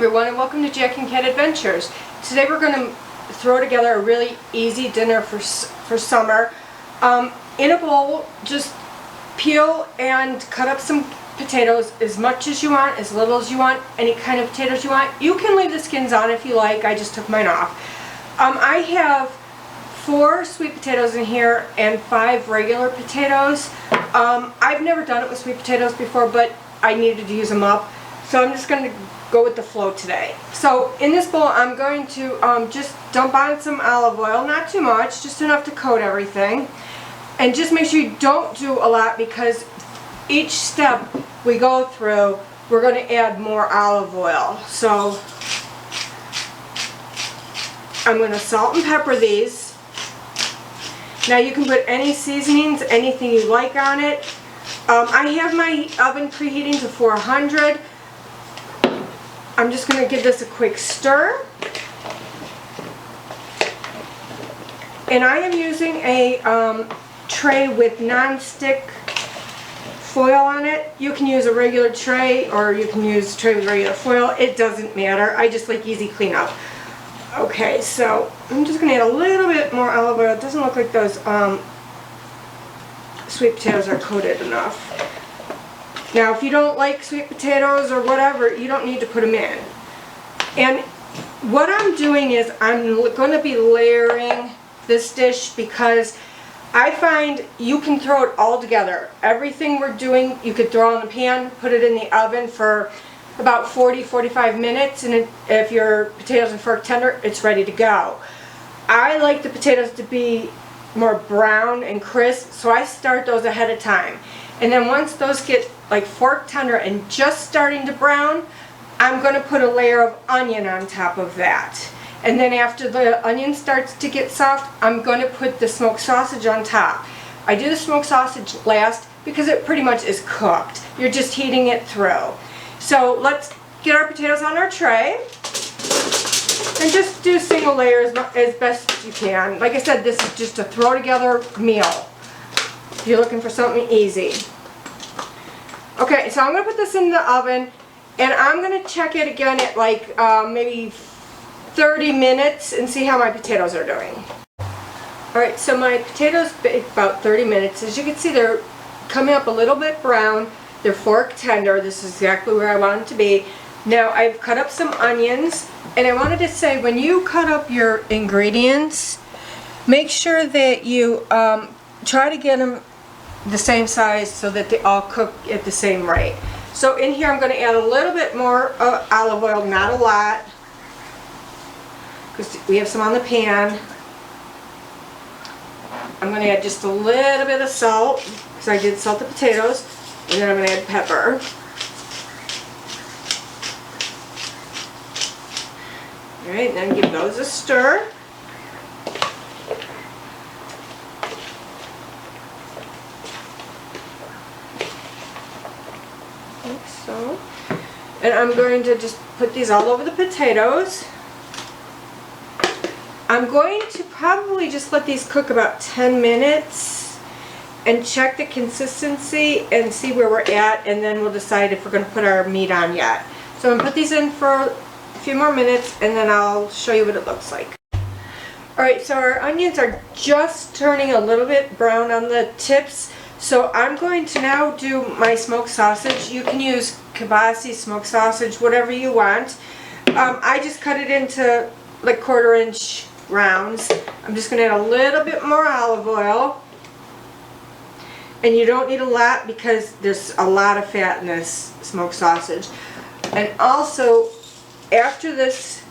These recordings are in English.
everyone, and welcome to Jack and Cat Adventures. Today we're going to throw together a really easy dinner for summer. In a bowl, just peel and cut up some potatoes as much as you want, as little as you want, any kind of potatoes you want. You can leave the skins on if you like. I just took mine off. I have 4 sweet potatoes in here and 5 regular potatoes. I've never done it with sweet potatoes before, but I needed to use them up. So I'm just going to go with the flow today. So in this bowl I'm going to just dump on some olive oil, not too much, just enough to coat everything. And just make sure you don't do a lot, because each step we go through we're going to add more olive oil. So I'm going to salt and pepper these. Now you can put any seasonings, anything you like on it. I have my oven preheating to 400. I'm just going to give this a quick stir. And I am using a tray with non-stick foil on it. You can use a regular tray or you can use a tray with regular foil. It doesn't matter. I just like easy cleanup. Okay, so I'm just going to add a little bit more olive oil. It doesn't look like those sweet potatoes are coated enough. Now, if you don't like sweet potatoes or whatever, you don't need to put them in. And what I'm doing is I'm going to be layering this dish, because I find you can throw it all together. Everything we're doing, you could throw in the pan, put it in the oven for about 40-45 minutes, and if your potatoes are fork tender, it's ready to go. I like the potatoes to be more brown and crisp, so I start those ahead of time. And then once those get like fork tender and just starting to brown, I'm going to put a layer of onion on top of that. And then after the onion starts to get soft, I'm going to put the smoked sausage on top. I do the smoked sausage last because it pretty much is cooked. You're just heating it through. So let's get our potatoes on our tray and just do single layers as best as you can. Like I said, this is just a throw together meal if you're looking for something easy. Okay, so I'm going to put this in the oven, and I'm going to check it again at like maybe 30 minutes and see how my potatoes are doing. Alright, so my potatoes baked about 30 minutes. As you can see, they're coming up a little bit brown. They're fork tender. This is exactly where I want them to be. Now I've cut up some onions, and I wanted to say, when you cut up your ingredients, make sure that you try to get them the same size so that they all cook at the same rate. So in here I'm going to add a little bit more olive oil, not a lot, because we have some on the pan. I'm going to add just a little bit of salt, because I did salt the potatoes, and then I'm going to add pepper. Alright, and then give those a stir. Like so. And I'm going to just put these all over the potatoes. I'm going to probably just let these cook about 10 minutes and check the consistency and see where we're at, and then we'll decide if we're going to put our meat on yet. So I'm going to put these in for a few more minutes, and then I'll show you what it looks like. Alright, so our onions are just turning a little bit brown on the tips. So I'm going to now do my smoked sausage. You can use kielbasa, smoked sausage, whatever you want. I just cut it into like 1/4 inch rounds. I'm just going to add a little bit more olive oil. And you don't need a lot, because there's a lot of fat in this smoked sausage. And also, after this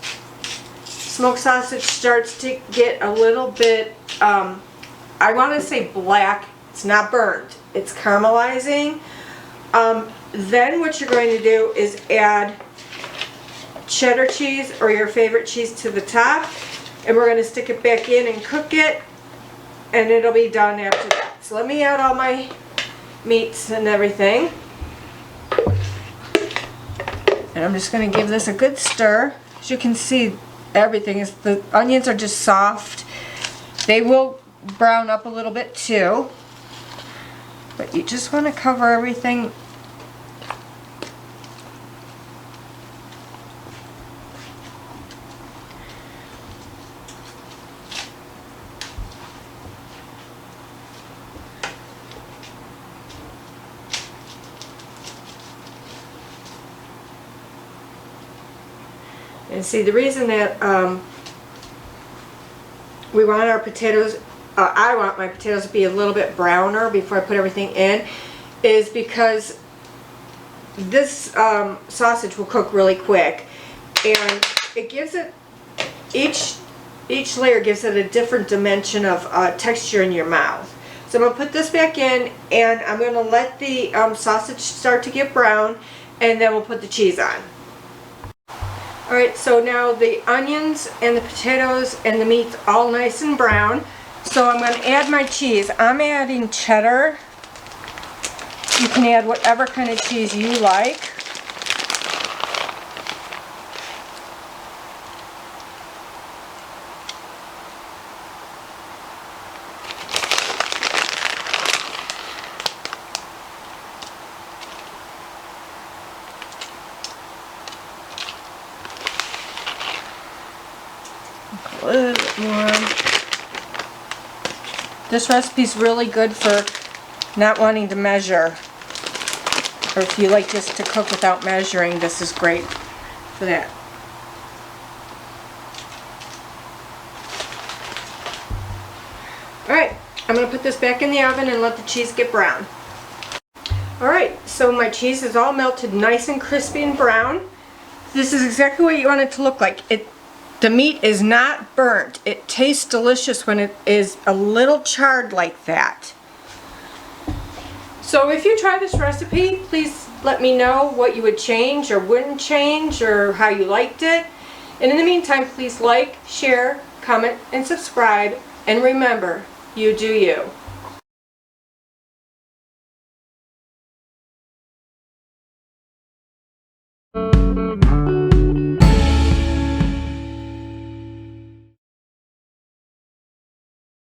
smoked sausage starts to get a little bit, I want to say black. It's not burnt. It's caramelizing. Then what you're going to do is add cheddar cheese or your favorite cheese to the top. And we're going to stick it back in and cook it. And it'll be done after that. So let me add all my meats and everything. And I'm just going to give this a good stir. As you can see, everything is, the onions are just soft. They will brown up a little bit too. But you just want to cover everything And see, the reason that we want our potatoes, I want my potatoes to be a little bit browner before I put everything in, is because this sausage will cook really quick, and it gives it, each layer gives it a different dimension of texture in your mouth. So I'm going to put this back in, and I'm going to let the sausage start to get brown, and then we'll put the cheese on. Alright, so now the onions and the potatoes and the meat's all nice and brown. So I'm going to add my cheese. I'm adding cheddar. You can add whatever kind of cheese you like. A little bit more. This recipe's really good for not wanting to measure, or if you like just to cook without measuring, this is great for that. Alright, I'm going to put this back in the oven and let the cheese get brown. Alright, so my cheese is all melted nice and crispy and brown. This is exactly what you want it to look like. The meat is not burnt. It tastes delicious when it is a little charred like that. So if you try this recipe, please let me know what you would change or wouldn't change, or how you liked it. And in the meantime, please like, share, comment, and subscribe. And remember, you do you.